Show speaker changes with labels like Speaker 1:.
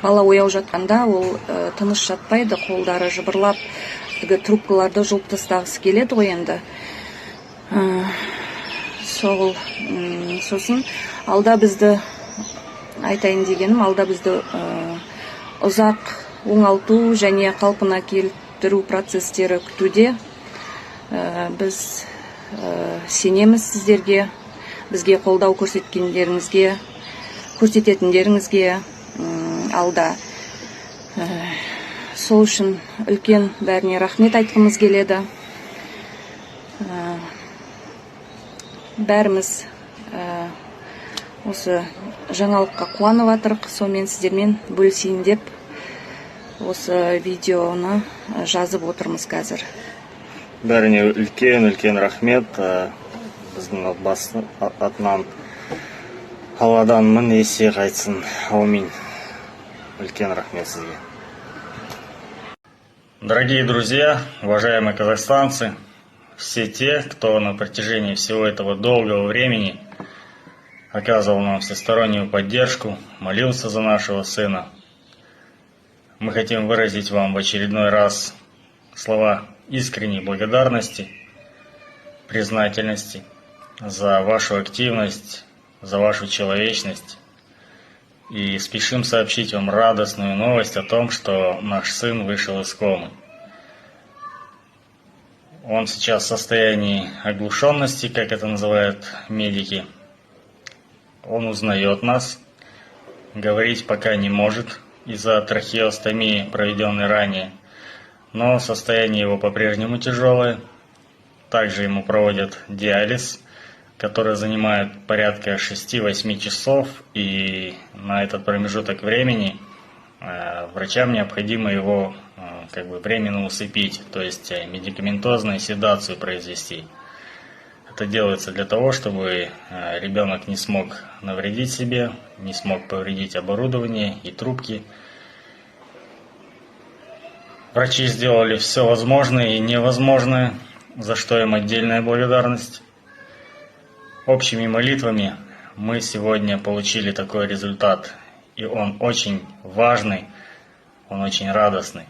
Speaker 1: бала ояу жатқанда ол тыныш жатпайды, қолдары жыбырлап, трубкаларды жұлып тастағысы келеді ғой енді. Сосын алда бізді, айтайын дегенім, алда бізді ұзақ оңалту және қалпына келтіру процестері күтуде. Біз сенеміз сіздерге, бізге қолдау көрсететіндеріңізге алда. Сол үшін үлкен бәріне рахмет айтқымыз келеді. Бәріміз осы жаңалыққа қуанып жатырық, сонымен сіздермен бөлісейін деп осы видеоны жазып отырмыз қазір.
Speaker 2: Бәріне үлкен рахмет. Біздің отбасы атынан Алладан мың есе қайтсын. Аумин. Үлкен рахмет сізге. Дорогие друзья, уважаемые казахстанцы, все те, кто на протяжении всего этого долгого времени оказывал нам всестороннюю поддержку, молился за нашего сына, мы хотим выразить вам в очередной раз слова искренней благодарности, признательности за вашу активность, за вашу человечность. И спешим сообщить вам радостную новость о том, что наш сын вышел из комы. Он сейчас в состоянии оглушенности, как это называют медики. Он узнает нас, говорить пока не может из-за трахеостомии, проведенной ранее. Но состояние его по-прежнему тяжелое. Также ему проводят диализ, который занимает порядка 6-8 часов. И на этот промежуток времени врачам необходимо его временно усыпить, то есть медикаментозную седацию произвести. Это делается для того, чтобы ребенок не смог навредить себе, не смог повредить оборудование и трубки. Врачи сделали все возможное и невозможное, за что им отдельная благодарность. Общими молитвами мы сегодня получили такой результат, и он очень важный, он очень радостный.